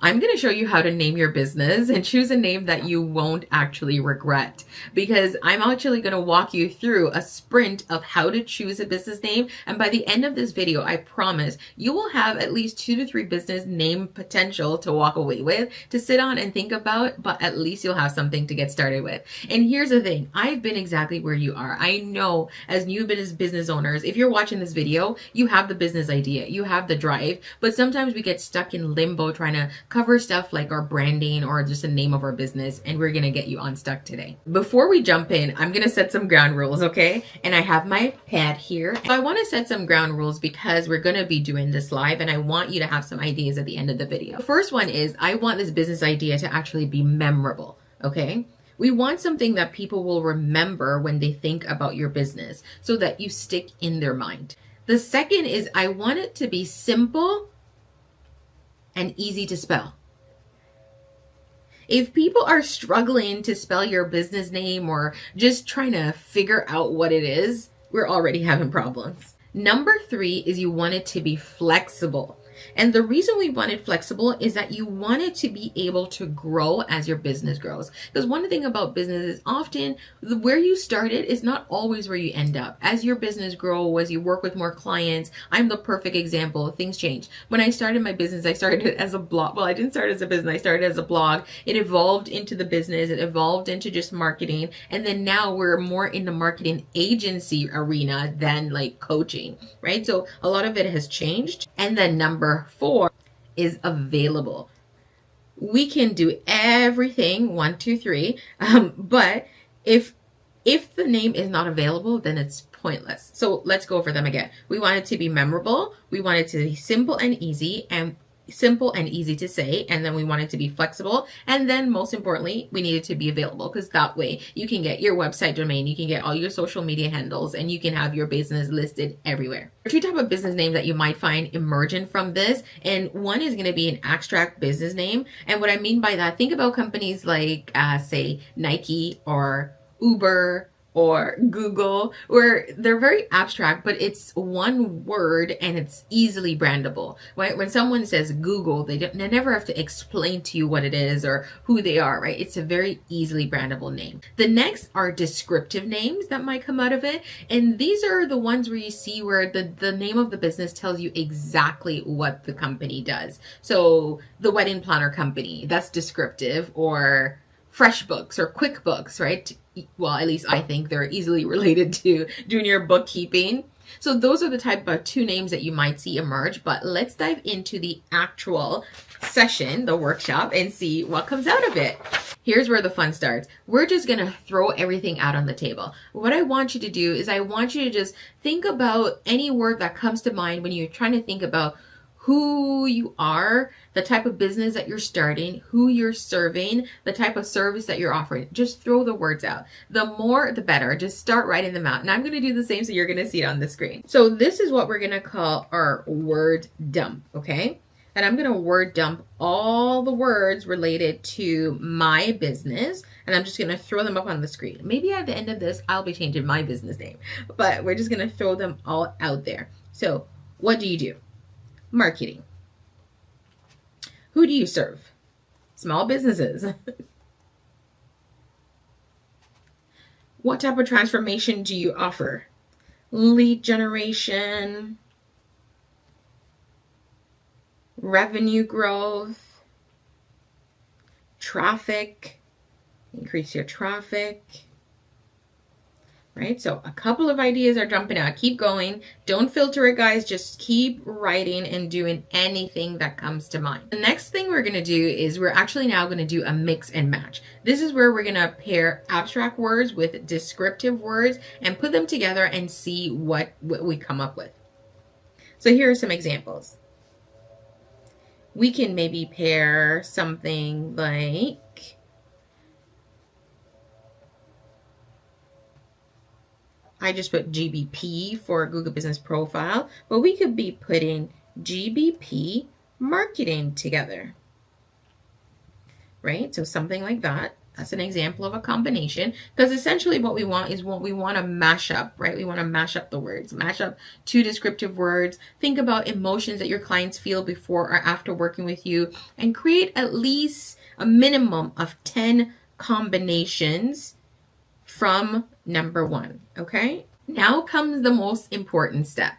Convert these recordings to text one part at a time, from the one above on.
I'm going to show you how to name your business and choose a name that you won't actually regret, because I'm actually going to walk you through a sprint of how to choose a business name. And by the end of this video, I promise you will have at least 2 to 3 business name potential to walk away with, to sit on and think about, but at least you'll have something to get started with. And here's the thing, I've been exactly where you are. I know as new business owners, if you're watching this video, you have the business idea, you have the drive, but sometimes we get stuck in limbo trying to cover stuff like our branding or just the name of our business, and we're gonna get you unstuck today. Before we jump in, I'm gonna set some ground rules, okay? And I have my pad here. So I wanna set some ground rules because we're gonna be doing this live and I want you to have some ideas at the end of the video. The first one is I want this business idea to actually be memorable, okay? We want something that people will remember when they think about your business so that you stick in their mind. The second is I want it to be simple and easy to spell. If people are struggling to spell your business name or just trying to figure out what it is, we're already having problems. Number 3 is you want it to be flexible. And the reason we want it flexible is that you want it to be able to grow as your business grows. Because one thing about business is often where you started is not always where you end up. As your business grows, as you work with more clients, I'm the perfect example. Things change. When I started my business, I started it as a blog. Well, I didn't start as a business. I started as a blog. It evolved into the business. It evolved into just marketing. And then now we're more in the marketing agency arena than like coaching, right? So a lot of it has changed. And then number 4 is available. We can do everything 1, 2, 3, but if the name is not available, then it's pointless. So let's go over them again. We want it to be memorable. We want it to be simple and easy to say, and then we want it to be flexible, and then most importantly we need it to be available, because that way you can get your website domain, you can get all your social media handles, and you can have your business listed everywhere. There are 2 types of business names that you might find emergent from this, and one is going to be an abstract business name. And what I mean by that, think about companies like say Nike or Uber or Google, where they're very abstract, but it's one word and it's easily brandable. Right? When someone says Google, they never have to explain to you what it is or who they are, right? It's a very easily brandable name. The next are descriptive names that might come out of it. And these are the ones where you see where the name of the business tells you exactly what the company does. So the wedding planner company, that's descriptive, or FreshBooks or QuickBooks, right? Well, at least I think they're easily related to doing your bookkeeping. So those are the type of 2 names that you might see emerge, but let's dive into the actual session, the workshop, and see what comes out of it. Here's where the fun starts. We're just going to throw everything out on the table. What I want you to do is I want you to just think about any word that comes to mind when you're trying to think about who you are, the type of business that you're starting, who you're serving, the type of service that you're offering. Just throw the words out. The more, the better. Just start writing them out. And I'm going to do the same, so you're going to see it on the screen. So this is what we're going to call our word dump, okay? And I'm going to word dump all the words related to my business, and I'm just going to throw them up on the screen. Maybe at the end of this, I'll be changing my business name, but we're just going to throw them all out there. So what do you do? Marketing. Who do you serve? Small businesses. What type of transformation do you offer? Lead generation, revenue growth, traffic, increase your traffic. Right? So a couple of ideas are jumping out. Keep going. Don't filter it, guys. Just keep writing and doing anything that comes to mind. The next thing we're going to do is we're actually now going to do a mix and match. This is where we're going to pair abstract words with descriptive words and put them together and see what we come up with. So here are some examples. We can maybe pair something like, I just put GBP for Google Business Profile, but we could be putting GBP marketing together, right? So something like that. That's an example of a combination, because essentially what we want is what we want to mash up, right? We want to mash up the words, mash up two descriptive words. Think about emotions that your clients feel before or after working with you, and create at least a minimum of 10 combinations from number one, okay? Now comes the most important step.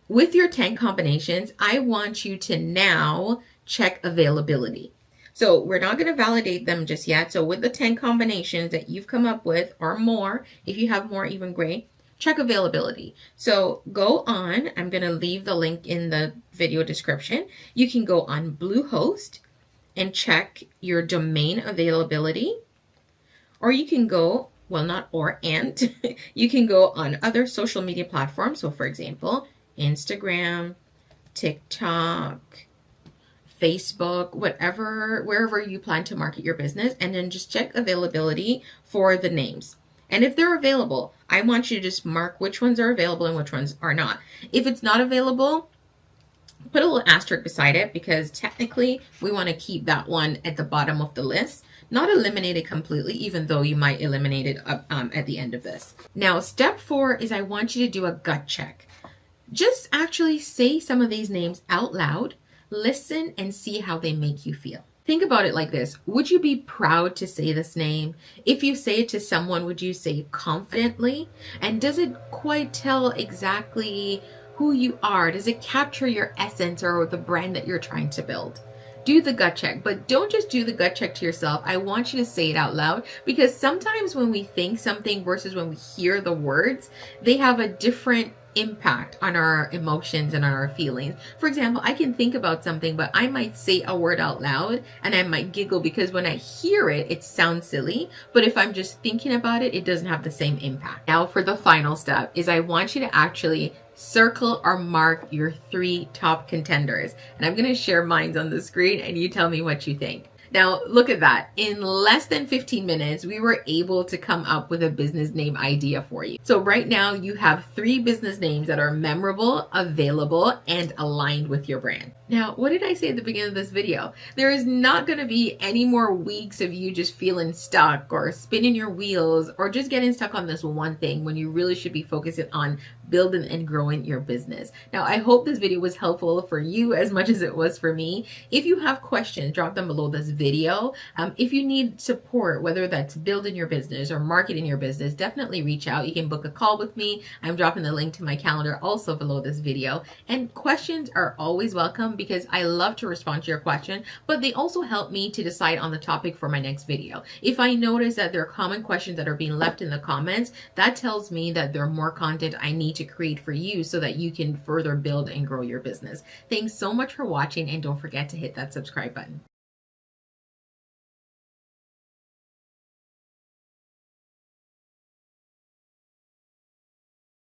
With your 10 combinations, I want you to now check availability. So we're not going to validate them just yet. So with the 10 combinations that you've come up with or more, if you have more, even great, check availability. So go on, I'm going to leave the link in the video description. You can go on Bluehost and check your domain availability, or you can go, well, not or, and you can go on other social media platforms. So for example, Instagram, TikTok, Facebook, whatever, wherever you plan to market your business, and then just check availability for the names. And if they're available, I want you to just mark which ones are available and which ones are not. If it's not available, put a little asterisk beside it, because technically we want to keep that one at the bottom of the list, not eliminate it completely, even though you might eliminate it at the end of this. Now, step 4 is I want you to do a gut check. Just actually say some of these names out loud, listen, and see how they make you feel. Think about it like this. Would you be proud to say this name? If you say it to someone, would you say it confidently? And does it quite tell exactly who you are? Does it capture your essence or the brand that you're trying to build? Do the gut check, but don't just do the gut check to yourself. I want you to say it out loud, because sometimes when we think something versus when we hear the words, they have a different impact on our emotions and on our feelings. For example, I can think about something, but I might say a word out loud and I might giggle because when I hear it, it sounds silly. But if I'm just thinking about it, it doesn't have the same impact. Now for the final step is I want you to actually circle or mark your 3 top contenders. And I'm going to share mine on the screen and you tell me what you think. Now, look at that. In less than 15 minutes, we were able to come up with a business name idea for you. So right now you have 3 business names that are memorable, available, and aligned with your brand. Now, what did I say at the beginning of this video? There is not going to be any more weeks of you just feeling stuck or spinning your wheels or just getting stuck on this one thing when you really should be focusing on building and growing your business. Now, I hope this video was helpful for you as much as it was for me. If you have questions, drop them below this video. If you need support, whether that's building your business or marketing your business, definitely reach out. You can book a call with me. I'm dropping the link to my calendar also below this video. And questions are always welcome, because I love to respond to your question, but they also help me to decide on the topic for my next video. If I notice that there are common questions that are being left in the comments, that tells me that there are more content I need to create for you so that you can further build and grow your business. Thanks so much for watching, and don't forget to hit that subscribe button.